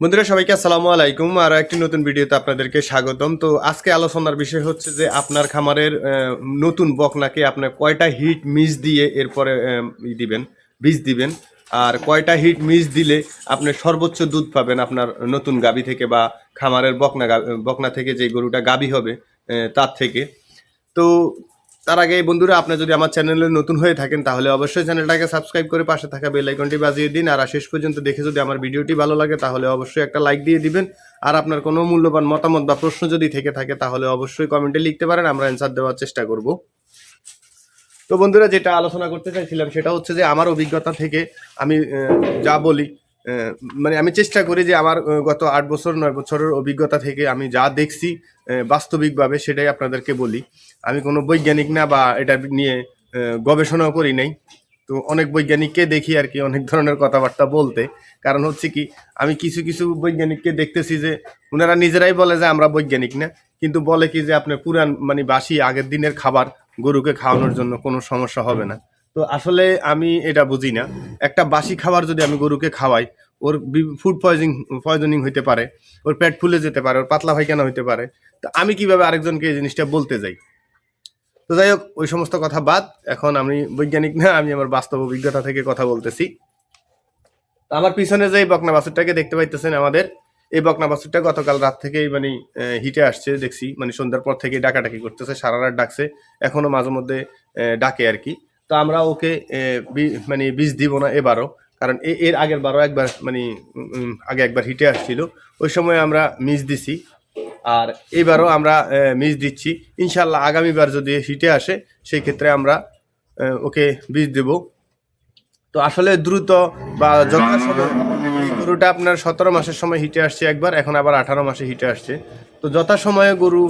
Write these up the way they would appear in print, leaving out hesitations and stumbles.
বন্ধুরা সবাইকে আসসালামু আলাইকুম। আর একটি নতুন ভিডিওতে আপনাদেরকে স্বাগতম। তো আজকে আলোচনার বিষয় হচ্ছে যে আপনার খামারের নতুন বকনাকে আপনার কয়টা হিট মিস দিয়ে এরপরে দিবেন, বীজ দিবেন, আর কয়টা হিট মিস দিলে আপনি সর্বোচ্চ দুধ পাবেন আপনার নতুন গাভী থেকে বা খামারের বকনা থেকে যে গরুটা গাভী হবে তার থেকে। তো তার আগে বন্ধুরা, আপনি যদি আমার চ্যানেলে নতুন হয়ে থাকেন তাহলে অবশ্যই চ্যানেলটাকে সাবস্ক্রাইব করে পাশে থাকা বেল আইকনটি বাজিয়ে দিন। আর শেষ পর্যন্ত দেখে যদি আমার ভিডিওটি ভালো লাগে তাহলে অবশ্যই একটা লাইক দিয়ে দিবেন। আর আপনার কোনো মূল্যবান মতামত বা প্রশ্ন যদি থেকে থাকে তাহলে অবশ্যই কমেন্টে লিখতে পারেন, আমরা অ্যান্সার দেওয়ার চেষ্টা করব। তো বন্ধুরা, যেটা আলোচনা করতে চাইছিলাম সেটা হচ্ছে যে আমার অভিজ্ঞতা থেকে আমি যা বলি, মানে আমি চেষ্টা করি যে আমার গত 8 বছর 9 বছরের অভিজ্ঞতা থেকে আমি যা দেখছি বাস্তবিকভাবে সেটাই আপনাদেরকে বলি। আমি কোনো বৈজ্ঞানিক না বা এটা নিয়ে গবেষণাও করি নাই। তো অনেক বৈজ্ঞানিককে দেখি আর কি অনেক ধরনের কথাবার্তা বলতে। কারণ হচ্ছে কি, আমি কিছু কিছু বৈজ্ঞানিককে দেখতেছি যে ওনারা নিজেরাই বলে যে আমরা বৈজ্ঞানিক না, কিন্তু বলে কি যে আপনার পুরান মানে বাসি আগের দিনের খাবার গরুকে খাওয়ানোর জন্য কোনো সমস্যা হবে না। তো আসলে আমি এটা বুঝি না। একটা বাসি খাবার যদি আমি গরুকে খাওয়াই, ওর ফুড পয়জনিং হইতে পারে, ওর পেট ফুলে যেতে পারে, ওর পাতলা পায়খানা হইতে পারে। তো আমি কিভাবে আরেকজনকে এই জিনিসটা বলতে যাই? তো যাই হোক, ওই সমস্ত কথা বাদ। এখন আমি বৈজ্ঞানিক না, আমি আমার বাস্তব অভিজ্ঞতা থেকে কথা বলতেছি। আমার পিছনে যে বকনা বাছুরটাকে দেখতে পাইতেছেন আমাদের, এই বকনা বাছুরটা গতকাল রাত থেকেই মানে হিটে আসছে দেখছি, মানে সন্ধ্যার পর থেকে ডাকাডাকি করতেছে, সারা রাত ডাকছে, এখনো মাঝে মধ্যে ডাকে আর কি। তো আমরা ওকে মানে বীজ দিব না এবারও, কারণ এর আগের বারও একবার মানে আগে একবার হিটে আসছিল, ওই সময় আমরা মিস দিছি। আর এবারও আমরা মিস দিচ্ছি। ইনশাল্লাহ আগামীবার যদি হিটে আসে সেই ক্ষেত্রে আমরা ওকে বীজ দেব। তো আসলে দ্রুত বা যথাসময়ে এই গরুটা আপনার 17 মাসের সময় হিটে আসছে একবার, এখন আবার 18 মাসে হিটে আসছে। তো যথাসময়ে গরু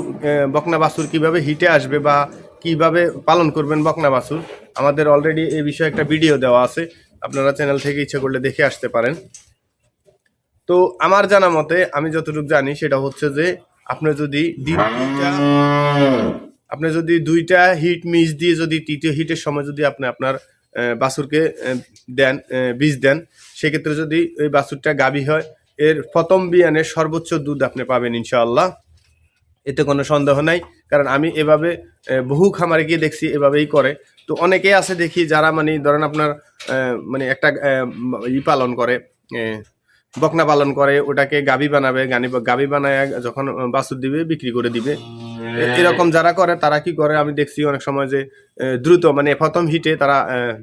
বকনা বাছুর কিভাবে হিটে আসবে বা কিভাবে পালন করবেন বকনা বাছুর, আমাদের অলরেডি এই বিষয়ে একটা ভিডিও দেওয়া আছে, আপনারা চ্যানেল থেকে ইচ্ছে করলে দেখে আসতে পারেন। তো আমার জানা মতে আমি যতটুকু জানি সেটা হচ্ছে যে আপনি যদি দুইটা হিট মিস দিয়ে যদি তৃতীয় হিটের সময় যদি আপনি আপনার বাছুরকে দেন, বীজ দেন, সেক্ষেত্রে যদি ওই বাছুরটা গাভী হয়, এর প্রথম বিয়ানে সর্বোচ্চ দুধ আপনি পাবেন ইনশাআল্লাহ। এতে কোনো সন্দেহ নাই, কারণ আমি এভাবে বহু খামারে গিয়ে দেখছি এভাবেই করে। তো অনেকেই আছে দেখি যারা মানে ধরেন আপনার মানে একটা পালন করে, বকনা পালন করে, ওটাকে গাভী বানাবে, গাভী বানায় যখন বাছুর দিবে বিক্রি করে দিবে। এরকম যারা করে তারা কি করে, আমি দেখছি অনেক সময় যে দ্রুত মানে প্রথম হিটে তারা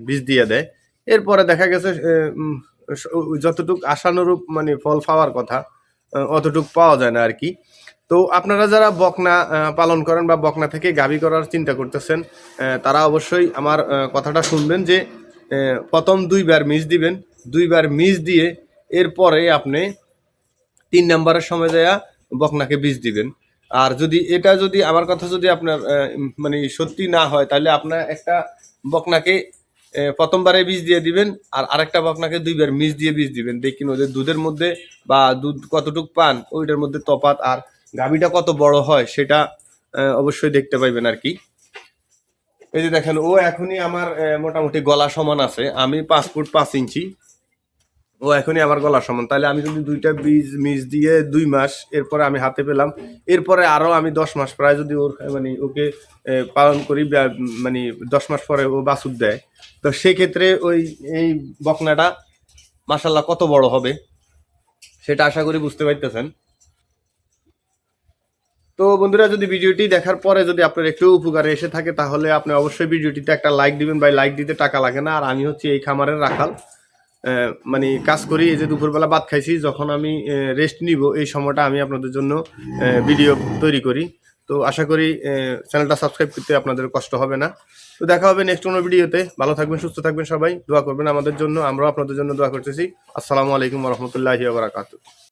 বীজ দিয়ে দেয়। এরপরে দেখা গেছে যতটুক আশানুরূপ মানে ফল পাওয়ার কথা অতটুক পাওয়া যায় না আর কি। তো আপনারা যারা বকনা পালন করেন বা বকনা থেকে গাভী করার চিন্তা করতেছেন, তারা অবশ্যই আমার কথাটা শুনবেন যে প্রথম 2বার মিস দিবেন, 2বার মিস দিয়ে এরপরে আপনি 3 নম্বরের সময় যায়া বকনাকে বীজ দিবেন। আর যদি আমার কথা যদি আপনার মানে সত্যি না হয়, তাহলে আপনার একটা বকনাকে প্রথমবারে বীজ দিয়ে দিবেন, আর আরেকটা বকনাকে 2বার মিস দিয়ে বীজ দিবেন। দেখুন ওদের দুধের মধ্যে বা দুধ কতটুক পান ওইটার মধ্যে তফাৎ, আর গাভীটা কত বড় হয় সেটা অবশ্যই দেখতে পাইবেন আর কি। এই যে দেখেন, ও এখনই আমার মোটামুটি গলা সমান আছে, আমি 5 ফুট 5 ইঞ্চি, ও এখনই আমার গলার সমান। তাহলে আমি যদি 2টা বীজ মিস দিয়ে 2 মাস এরপরে আমি হাতে পেলাম, এরপরে আরো আমি 10 মাস প্রায় যদি ওর মানে ওকে পালন করি, মানে 10 মাস পরে ও বাছুর দেয়, তো সেক্ষেত্রে এই বকনাটা মাশাল্লাহ কত বড় হবে সেটা আশা করি বুঝতে পারতেছেন। তো বন্ধুরা, যদি ভিডিওটি দেখার পরে যদি আপনার একটু উপকারে এসে থাকে তাহলে আপনি অবশ্যই ভিডিওটিতে একটা লাইক দিবেন। ভাই, লাইক দিতে টাকা লাগে না। আর আমি হচ্ছে এই খামারের রাখাল, মানে কাজ করি। এই যে দুপুরবেলা ভাত খাইছি, যখন আমি রেস্ট নিব এই সময়টা আমি আপনাদের জন্য ভিডিও তৈরি করি। তো আশা করি চ্যানেলটা সাবস্ক্রাইব করতে আপনাদের কষ্ট হবে না। তো দেখা হবে নেক্সট কোনো ভিডিওতে। ভালো থাকবেন, সুস্থ থাকবেন, সবাই দোয়া করবেন আমাদের জন্য, আমরাও আপনাদের জন্য দোয়া করতেছি। আসসালামু আলাইকুম ওয়া রাহমাতুল্লাহি ওয়া বারাকাতুহু।